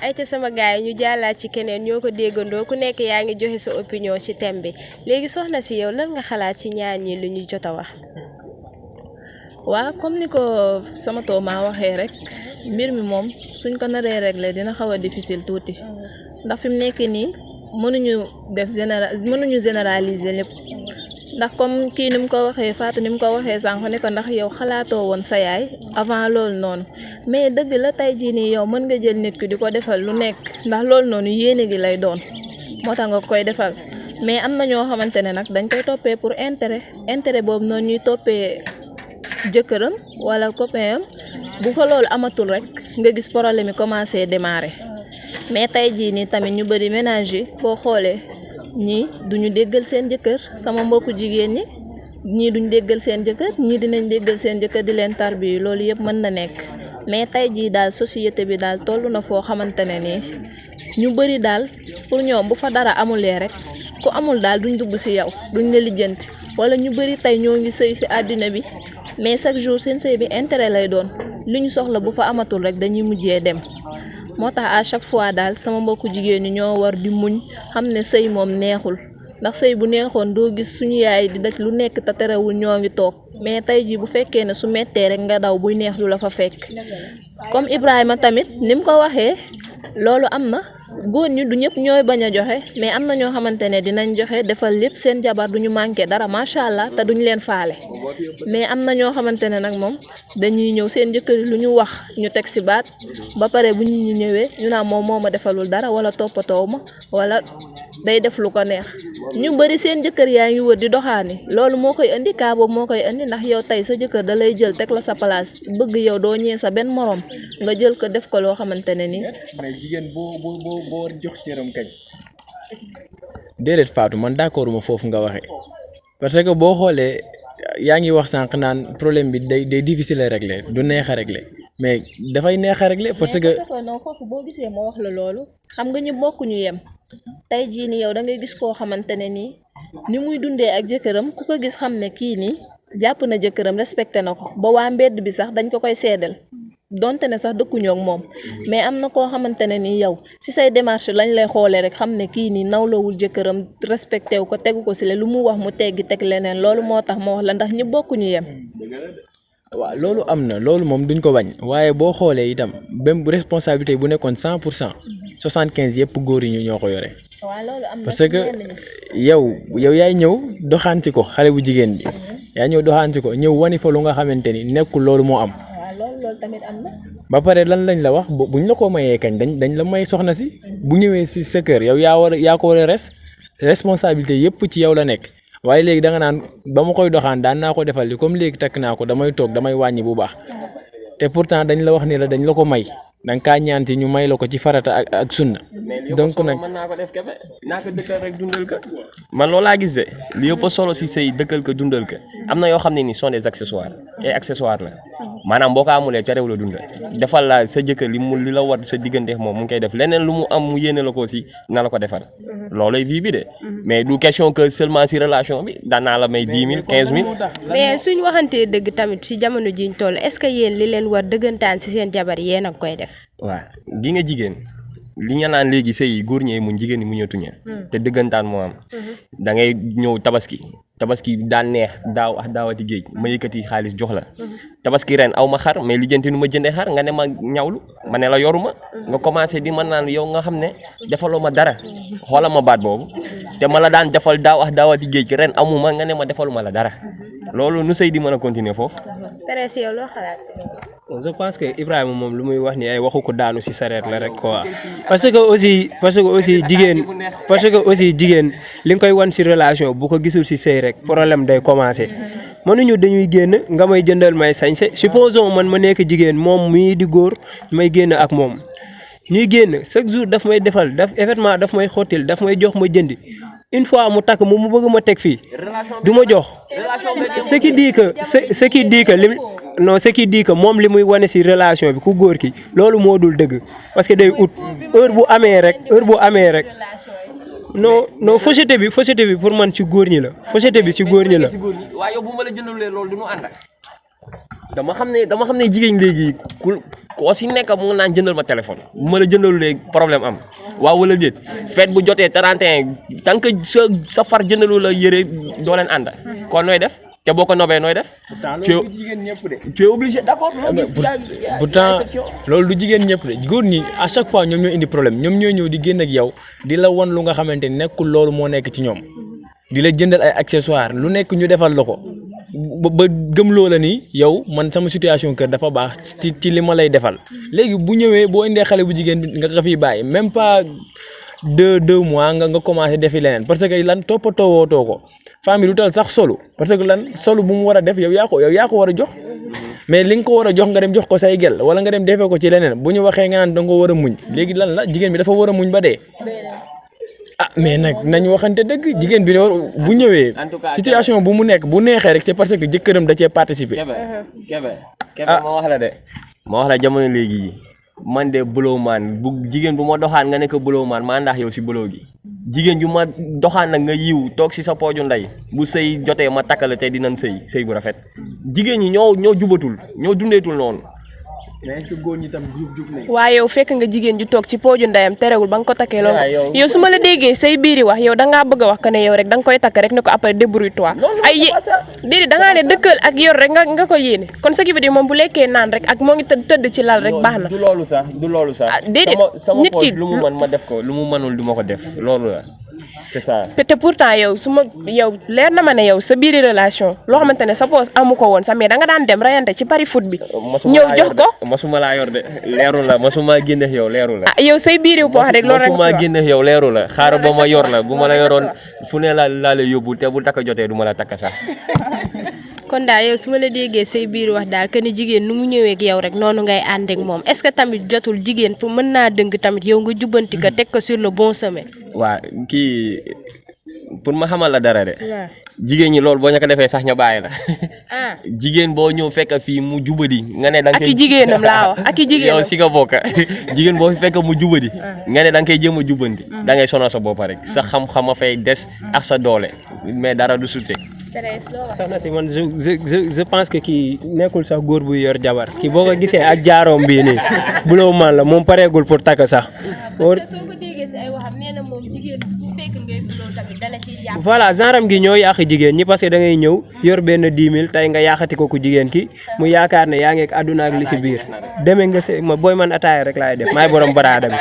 ay ca sama gaay ñu jàllaat ci keneen ñoo ko déggandoo ku nekk yaa ngi joxe sa opinion ci thème bi léegi soxna si yow lan nga xalaat ci ñaar ñi lu ñu jot a wax. waa comme ni ko sama tooma waxee rek mbir mi moom suñ ko naree régler dina xaw a difficile tuuti ndax fi mu nekk nii mënuñu généraliser lépp ndax comme kii ni mu ko waxee Fatou ni mu ko waxee sànq ne ko ndax yow xalaatoo woon sa yaay avant loolu noonu mais dëgg la tey jii nii yow mën nga jël nit ki di ko defal lu nekk ndax loolu noonu yéene gi lay doon moo tax nga koy defal mais am na ñoo xamante ne nag dañ koy toppee pour intérêt boobu noonu ñuy toppee jëkkëram wala copain am bu ko loolu amatul rek nga gis problème yi commencé démarrer mais tey jii nii tamit ñu bëri ménage yi boo xoolee ñii duñu déggal seen jëkkër sama mbokku jigéen ñi ñii duñ déggal seen jëkkër ñii dinañ déggal seen jëkkër di leen tarbi loolu yëpp mën na nekk mais tey jii daal société bi daal toll na foo xamante ne nii ñu bëri daal pour ñoom bu fa dara amulee rek ku amul daal duñ dugg ci yow duñ la lijjanti wala ñu bëri tey ñoo ngi sëy ci àddina bi mais chaque jour seen sëy bi intérêt lay doon li ñu soxla bu fa amatul rek dañuy mujjee dem moo tax à chaque fois daal sama mbokku jigéen ñi ñoo war di muñ xam ne sëy moom neexul ndax sëy bu neexoon doo gis suñu yaay di daj lu nekk te terewul ñoo ngi toog mais tey jii bu fekkee ne su mettee rek nga daw buy neex du la fa fekk comme Ibrahima tamit ni mu ko waxee loolu am na góor ñi du ñëpp ñooy bañ a joxe mais am na ñoo xamante ne dinañ joxe defal lépp seen jabar duñu manqué dara macha allah te duñ leen faale mais am na ñoo xamante ne nag moom dañuy ñëw seen jëkkër lu ñu wax ñu teg ci baat ba pare bu ñu ñëwee ñu naan moom moo ma defalul dara wala toppatoo ma wala day def lu ko neex ñu bari seen jëkkër yaa ngi wër di doxaani loolu moo koy indi kaa boobu moo koy indi ndax yow tey sa jëkkër da lay jël teg la sa place bëgg yow doo ñee sa benn morom nga jël ko def ko loo xamante ne nii. mais jigéen boo jox cëram kañ. déedéet Fatou man d'accord ma foofu nga waxee parce que boo xoolee yaa ngi wax sànq naan problème bi day difficile à régler du neex a régler mais dafay neex a régler parce que non foofu boo gisee moo wax la loolu xam nga ñu bokk ñu yem tey jii ni yow da ngay gis koo xamante ne nii ni muy dundee ak jëkkëram ku ko gis xam ne kii nii jàpp na jëkkëram respecté na ko ba waa mbedd bi sax dañ ko koy seedal donte ne sax dëkkuñoo ak moom mais am na koo xamante ne nii yow ci say démarche lañ lay xoolee rek xam ne kii nii nawlawul jëkkëram respecté wu ko tegu ko ci le lu mu wax mu teggi teg leneen loolu moo tax ma wax la ndax ñu bokkuñu yem. waaw loolu am na loolu moom duñ ko bañ waaye boo xoolee itam même responsabilité bu nekkoon 100% 75 yëpp góor yi ñu ñoo ko yore. parce que yow yaay ñëw doxaanti ko xale bu jigéen bi yaa ñëw doxaanti ko ñëw wani fa lu nga xamante ni nekkul loolu moo am. loolu tamit am na. ba pare lan lañ la wax buñ la ko mayee kañ dañ la may soxna si bu ñëwee si sa kër yow yaa ko war a responsabilité yëpp ci yow la nekk waaye léegi da nga naan ba ma koy doxaan daan naa ko defal li comme léegi takk naa ko damay toog damay wàññi bu baax te pourtant dañ la wax ni la dañ la ko may danga kaa ñaanti ñu may la ko ci farata ak sunna. donc nag mën naa ko def kebe naa ko dëkkal rek dundal ko man loolu laa gis de li yëpp solo si sëy dëkkal ko dundal ko am na yoo xam ne ni sont des accessoires et accessoires la maanaam boo ko amulee terew la dundal defal la sa jëkkër li la war sa diggante moom mu ngi koy def leneen lu mu am mu yéene la ko si na la ko defal loolay vie bi de mais du question que seulement si relation bi daan naa la may 10 000 15 000. mais suñ waxantee dëgg tamit ci jamono jiñ toll est-ce que yéen li leen war dëggantaan ci seen jabar yéen a koy def. waaw gi nga jigéen li nga naan léegi sëy góor ñee mu jigéen ñi mu ñëtuñe te dëggantaan moo am da ngay ñëw tabaski daan neex daawati géej ma yëkkati xaalis jox la tabaski ren aw ma xar mais lijjanti nu ma jëndee xar nga ne ma ñawlu ma ne la yoruma nga commencé di man naan yow nga xam ne defaloo ma dara xoola ma baat boobu te ma la daan defal daawati géej ren amuma nga ne ma defaluma la dara loolu nu sëy di mën a continuer foofu. Thérèse yow loo xalaat si loolu. je pense que Ibrahima moom lu muy wax ni ay waxu ko daanu ci sareet la rek quoi parce que aussi jigéen li nga koy wan ci relation bu ko gisul ci sëy rek problème day commencer mënuñu dañuy génn nga may jëndal may sañse supposons man ma nekk jigéen moom mii di góor may génn ak moom ñuy génn chaque jour daf may defal événement daf may xottil daf may jox ma jëndi une fois mu takk mu bëgg ma teg fii du ma jox ce qui dit que moom li muy wane ci relation bi ku góor ki loolu moo dul dëgg parce que day ut heure bu amee rek non fausseté bi pour man ci góor ñi la fausseté bi ci góor ñi la. waaye yow bu ma la jëndalee loolu du ñu ànd dama xam ne jigéen léegi koo si nekk mu ngi naan jëndal ma téléphone bu ma la jëndalu léegi problème am waaw wala déet fête bu jotee 31 tant que sa far jëndalu la yëre doo leen ànd kon nooy def te boo ko nobee nooy def. tu es obligé d'accord. pourtant loolu du jigéen ñëpp de góor ñi à chaque fois ñoom ñoo indi problème ñoom ñoo ñëw di génn ak yow di la wan lu nga xamante ni nekkul loolu moo nekk ci ñoom di la jëndal ay accessoires lu nekk ñu defal la ko ba gëm loola ni yow man sama situation kër dafa baax ci li ma lay defal léegi bu ñëwee boo indee xale bu jigéen bi nga ko fiy bàyyi même pas deux mois nga commencé defi leneen parce que lan toppatoo wootoo ko famille lu tal sax solu parce que lan solu bu mu war a def yow yaa ko war a jox mais li nga ko war a jox nga dem jox ko say gel wala nga dem defee ko ci leneen bu ñu waxee nga naan da nga war a muñ léegi lan la jigéen bi dafa war a muñ ba dee. ah mais nag nañ waxante dëgg jigéen bi bu ñëwee situation bu mu nekk bu neexee rek c'est parce que jëkkëram da cee participer. Kébé ma wax la jamono léegi man de buloo maan bu jigéen bu ma doxaan nga nekk buloo maan maa ndax yow si buloo gi jigéen ju ma doxaan nag nga yiw toog si sa pooju ndey bu sëy jotee ma takkale te dinañ sëy bu rafet jigéen ñi ñoo jubatul ñoo dundeetul noonu. mais est-ce que góor ñi tam jub nañ. waaye yow fekk nga jigéen ju toog ci pooju ndeyam terewul ba nga ko takkee loolu yow su ma la déggee say biiri wax yow dangaa bëgg a wax que ne yow rek da nga koy takk rek ne ko après débrouille-toi ay déedéet dangaa ne dëkkal ak yor rek nga ko yéene kon ce qui veut dire moom bu lekkee naan rek ak moo ngi tëdd ci lal rek baax na. du loolu sax déedéet nit ki lu mu mën ma def ko lu mu mënul du ma ko def loolu la c'est ça. te pourtant yow yow leer na ma ne yow sa biiri relation loo xamante ne sa poos amu ko woon sax mais da nga daan dem rayante ci pari foot bi. ñëw jox ko masuma laa yor de leeru la masuma génne yow leeru la. ah yow say biiri wax rek loolu rek masuma génne yow leeru la xaaral ba ma yor la bu ma la yoroon fu ne laa lay yóbbu te bu takk jotee du ma la takk sax. kon daal yow su ma la déggee say biir wax daal que ni jigéen nu mu ñëwee ak yow rek noonu ngay ànd ak moom est-ce que tamit jotul jigéen pour mën naa dëng tamit yow nga jubbanti ko teg ko sur le bon chemin. waa kii pour ma xamal la dara de. jigéen ñi loolu boo ñu ko defee sax ñu bàyyi la. jigéen boo ñëw fekk fii mu jubadi nga ne da nga koy. ak i jigéenam laa wax ak i jigéenam yow si nga bokk jigéen boo fi fekk mu jubadi. nga ne da nga koy jéem a jubbanti. da ngay sonal sa bopp rek sa xam-xam a fay des ak sa doole mais dara du sute. soxna si man je pense que kii nekkul sax góor bu yor jabar kii boo ko gisee ak jaaroom bii nii buloo man la moom pareegul pour takk sax. soo ko déggee si ay waxam nee na moom jigéen bu fekk ngay buloo tamit dala ciy jàpp. voilà genre am gi ñoo yàq jigéen ñi parce que da ngay ñëw yor benn 10 000 tey nga yàqati ko ku jigéen ki mu yaakaar ne yaa ngi ak àdduna ak li si biir demee nga se ma booy man ataaya rek laay def maay borom baraada bi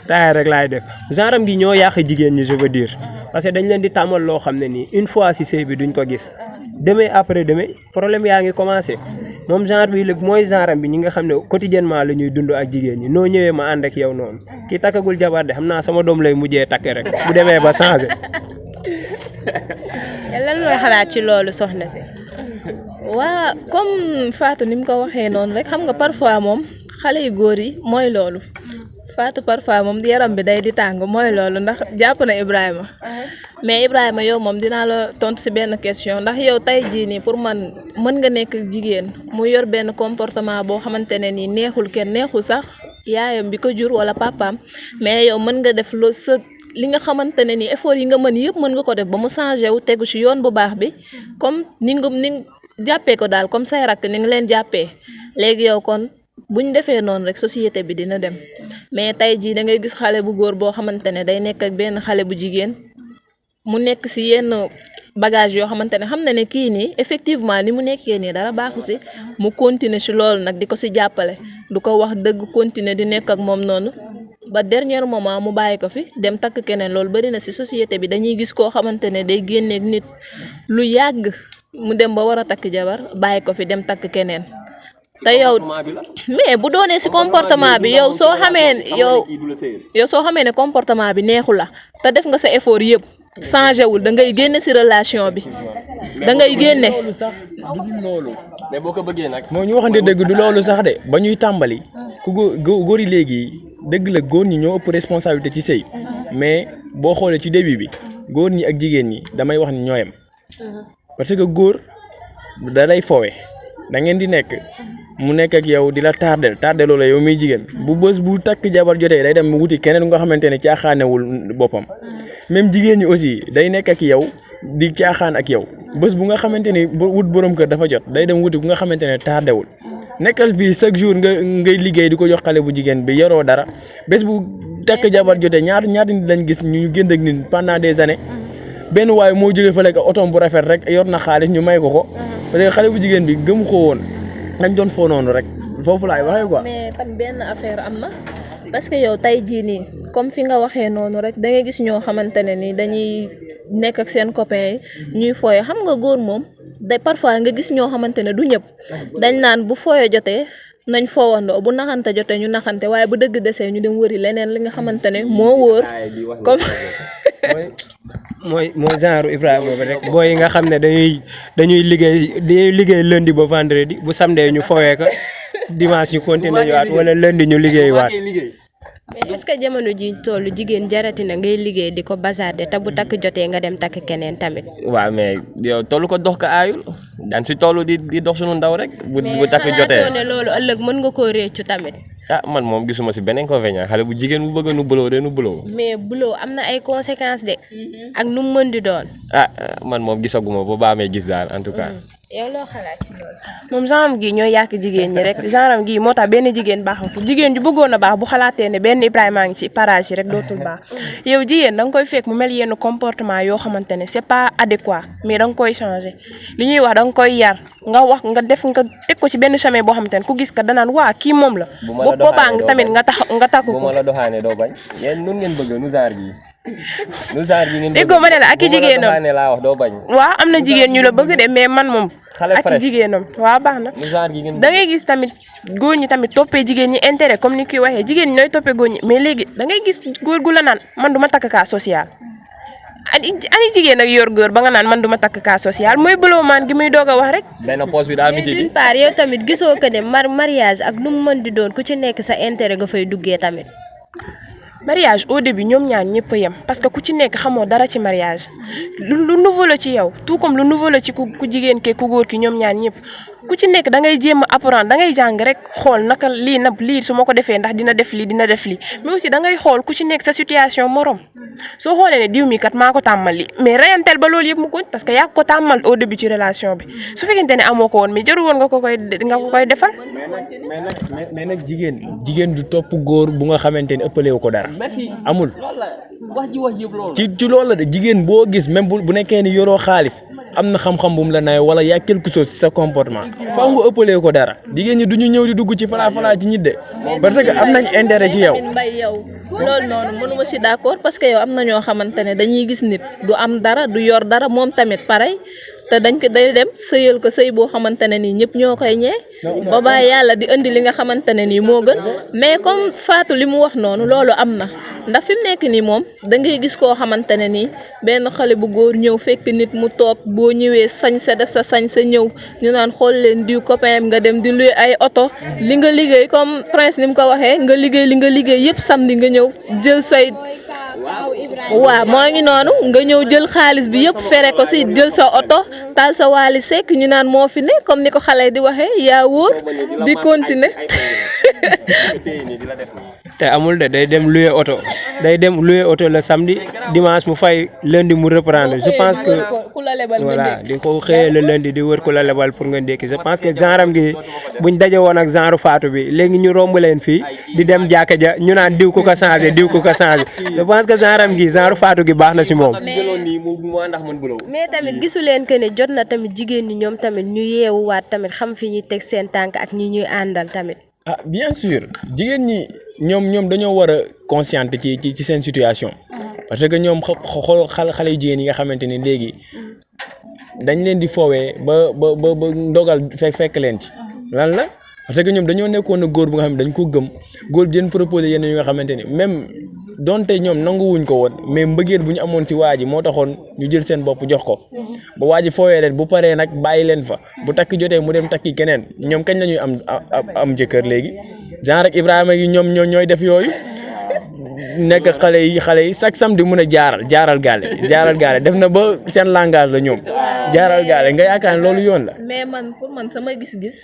ataaya rek laay def genre am gi ñoo yàq jigéen ñi je veux dire parce que dañ leen di tàmmal loo xam ne nii une fois si sëy bi duñ ko gis demee après demee problème yaa ngi commencé moom genre bi léegi mooy genre am bi ñi nga xam ne quotidiennement la ñuy dund ak jigéen ñi noo ñëwee ma ànd ak yow noonu kii takkagul jabar de xam naa sama doom lay mujjee takk rek bu demee ba changé. lan nga xalaat ci loolu soxna si. waa comme Fatou ni mu ko waxee noonu rek xam nga parfois moom xale yu góor yi mooy loolu Fatou parfois moom yaram bi day di tàng mooy loolu ndax jàpp na Ibrahima mais Ibrahima yow moom dinaa la tontu si benn question ndax yow tey jii nii pour man mën nga nekk jigéen mu yor benn comportement boo xamante ne nii neexul kenn neexul sax yaayam bi ko jur wala papaam mais yow mën nga def lu sa li nga xamante ne nii effort yi nga mën yëpp mën nga ko def ba mu changé wu tegu ci yoon bu baax bi comme ni jàppee ko daal comme say rakk ni nga leen jàppee léegi yow kon buñ defee noonu rek société bi dina dem mais tey jii da ngay gis xale bu góor boo xamante ne day nekk ak benn xale bu jigéen mu nekk ci yenn bagage yoo xamante ne xam na ne kii nii effectivement li mu nekkee nii dara baaxu ci mu continuer ci loolu nag di ko ci jàppale du ko wax dëgg continuer di nekk ak moom noonu ba dernier moment mu bàyyi ko fi dem takk keneen loolu bari na ci société bi dañuy gis koo xamante ne day génneeg nit lu yàgg mu dem ba war a takk jabar bàyyi ko fi dem takk keneen te yow mais bu doonee ci comportement bi yow soo xamee ne comportement bi neexu la te def nga sa effort yëpp changé wul da ngay génne ci relation bi da ngay génne. loolu sax du loolu. mais boo ko bëggee nag. moo ñu waxante dëgg du loolu sax de ba ñuy tàmbali ku góor yi léegi dëgg la góor ñi ñoo ëpp responsabilité ci sëy mais boo xoolee ci début bi góor ñi ak jigéen ñi damay wax ni ñoo yem parce que góor da lay foowe da ngeen di nekk mu nekk ak yow di la tardeloo la yow muy jigéen bu bës bu takk jabar jotee day dem mu wuti keneen nga xamante ne caaxaanewul boppam même jigéen ñi aussi day nekk ak yow di caaxaan ak yow bés bu nga xamante ni wut borom kër dafa jot day dem wuti ku nga xamante ne tardewul nekkal fii chaque jour ngay liggéey di ko jox xale bu jigéen bi yoroo dara bés bu takk jabar jotee ñaata nit lañ gis ñu génn ak nit pendant des années benn waaye moo jógee fa lekk otoom bu rafet rek yor na xaalis ñu may ko parce que xale bu jigéen bi gëmu ko woon dañ doon foo noonu rek foofu laay waxee quoi. mais tam benn affaire am na parce que yow tey jii nii comme fi nga waxee noonu rek da ngay gis ñoo xamante ne ni dañuy nekk ak seen copain yi ñuy fooye xam nga góor moom day parfois nga gis ñoo xamante ne du ñëpp dañ naan bu fooye jotee nañ foowandoo bu naxante jotee ñu naxante waaye bu dëgg desee ñu dem wëri leneen li nga xamante ne moo wóor comme mooy genre Ibrahima ba rek booy yi nga xam ne dañuy liggéey lundi ba vendredi bu samedi ñu fowee ko dimanche ñu continuer waat wala lundi ñu liggéey waat. mais est-ce que jamono ji tollu jigéen jaratina ngay liggéey di ko bazarder te bu takk jotee nga dem takk keneen tamit. waaw mais yow tollu ko dox ko aayul daan si tollu di dox sunu ndaw rek. bu takk jotee mais xalaatoo ne loolu ëllëg mën nga koo réccu tamit. ah man moom gisuma si benn inconvénient xale bu jigéen bu bëgg nu buloo de nu buloo. mais buloo am na ay conséquences de. ak nu mu mën di doon. ah man moom gisaguma ba baa may gis daal en tout cas. yow loo xalaat ci loolu. moom genre gii ñooy yàq jigéen ñi rek genre gii moo tax benn jigéen baaxatul jigéen ju bëggoon a baax bu xalaatee ne benn Ibrahima ngi ci parage yi rek dootul baax yow jigéen da nga koy fekk mu mel yenn comportement yoo xamante ne c'est pas adéquat mais da nga koy changer li ñuy wax da nga koy yar nga wax nga def nga teg ko ci benn chemin boo xamante ne ku gis ka danaan waa kii moom la. boobaa tamit nga takku ko. bu ma la doxaane doo bañ yéen nun ngeen bëgg nu genre gi. nu genre gi ngeen bëgg déggoo ma ne la ak i jigéenam bu ma la doxaane laa wax doo bañ. waaw am na jigéen ñu la bëgg de mais man moom. ak i jigéenam waaw baax na. nu genre gi ngeen da ngay gis tamit góor ñi tamit toppee jigéen ñi intérêt comme ni kii waxee jigéen ñi ñooy toppee góor ñi mais léegi da ngay gis góor gu la naan man du ma takk cas social. ani jigéen ak yor góor ba nga naan man du ma takk cas social mooy bëloo maan gi muy doog a wax rek. benn poste bi daa mais d'une part yow tamit gisoo que ne mariage ak nu mu mën di doon ku ci nekk sa intérêt nga fay duggee tamit. mariage au début ñoom ñaar ñëpp a yem parce que ku ci nekk xamoo dara ci mariage lu nouveau la ci yow tout comme lu nouveau la ci ku jigéen ke ku góor ki ñoom ñaar ñëpp ku ci nekk da ngay jéem a apprendre da ngay jàng rek xool naka lii su ma ko defee ndax dina def lii mais aussi da ngay xool ku ci nekk sa situation morom soo xoolee ne diw mi kat maa ko tàmmal li mais reyanteel ba loolu yëpp mu ko parce que yaa ko tàmmal au début ci relation bi su fekkente ne amoo ko woon mais jarul woon nga ko koy defal. mais nag jigéen du topp góor bu nga xamante ne ëppalewu ko dara. amul wax yëpp loolu. ci loolu la de jigéen boo gis même bu nekkee ni yoroo xaalis am na xam-xam bu mu la nay wala yaa quelque chose ci sa comportement faaw nga ëppalee ko dara jigéen ñi du ñu ñëw di dugg ci falaa ci nit de parce que am nañ intérêt ci yow. mbay yow loolu noonu mënuma si d'accord parce que yow am na ñoo xamante ne dañuy gis nit du am dara du yor dara moom tamit pareil te dañ ko day dem sëyal ko sëy boo xamante ne nii ñëpp ñoo koy ñee boobaa yàlla di indi li nga xamante ne nii moo gën mais comme Fatou li mu wax noonu loolu am na ndax fi mu nekk nii moom da ngay gis koo xamante ne nii benn xale bu góor ñëw fekk nit mu toog boo ñëwee sañ sa def sa sañ sa ñëw ñu naan xool leen diw copain nga dem di luy ay oto li nga liggéey comme Prince ni mu ko waxee nga liggéey li nga liggéey yëpp samedi nga ñëw jël say waaw moo ngi noonu nga ñëw jël xaalis bi yëpp fere ko si jël sa oto taal sa waali sekk ñu naan moo fi ne comme ni ko xale di waxee yaa wóor di continuer te amul de day dem louer oto le samedi dimanche mu fay lundi mu reprendre je pense que voilà di ko xëyee le lundi di wër ku la lebal pour nga ndékki je pense que genre am gi buñ daje woon ak genre Fatou bi léegi ñu romb leen fii di dem jàkka ja ñu naan diw ku ko changé je pense que genre am gi genre Fatou gi baax na si moom. mais tamit gisu leen que ne jot na tamit jigéen ñi ñoom tamit ñu yeewuwaat tamit xam fi ñuy teg seen tànk ak ñi ñuy àndal tamit. ah bien sûr jigéen ñi ñoom dañoo war a consciente ci seen situation parce que ñoom xool xale yu jigéen yi nga xamante ni léegi dañ leen di foowee ba ndogal fekk leen ci lan la parce que ñoom dañoo nekkoon na góor bu nga xam ne dañ ko gëm góor bi leen proposé yenn yu nga xamante ni même donte ñoom nanguwuñ ko woon mais mbëggeel bu ñu amoon ci waa ji moo taxoon ñu jël seen bopp jox ko ba waa ji foowee leen bu paree nag bàyyi leen fa bu takk jotee mu dem takki keneen ñoom kañ la ñuy am jëkkër léegi genre ak Ibrahima yi ñoom ñooy def yooyu nekk xale yi chaque samedi mun a jaaral gaale def na ba seen langage la ñoom jaaral gaale nga yaakaar ne loolu yoon la. mais man pour man sama gis-gis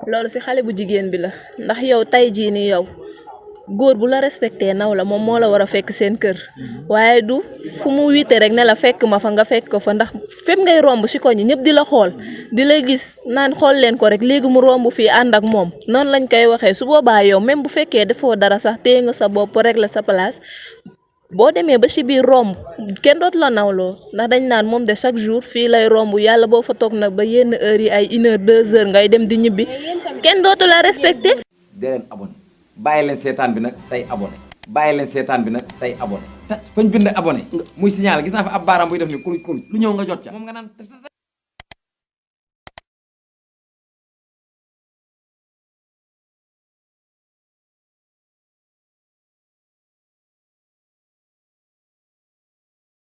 loolu si xale bu jigéen bi la ndax yow tey jii nii yow góor bu la respecté naw la moom moo la war a fekk seen kër waaye du fu mu wiite rek ne la fekk ma fa nga fekk ko fa ndax fépp ngay romb si koñ ñëpp di la xool di la gis naan xool leen ko rek léegi mu romb fii ànd ak moom noonu lañ koy waxee su boobaa yow même bu fekkee defoo dara sax téye nga sa bopp rek la sa place boo demee ba ci biir romb kenn dootu la nawloo ndax dañ naan moom de chaque jour fii lay romb yàlla boo fa toog nag ba yenn heures yi ay 1 heure 2 heures ngay dem di ñibbi kenn dootu la respecté. dee leen abonné bàyyi leen seetaan bi nag tey abonné bàyyi leen seetaan bi nag tey abonné fañ bind abonné muy signal gis naa fa ab baaraam buy def ni kuruj kuruj lu ñëw nga jot ca moom nga naan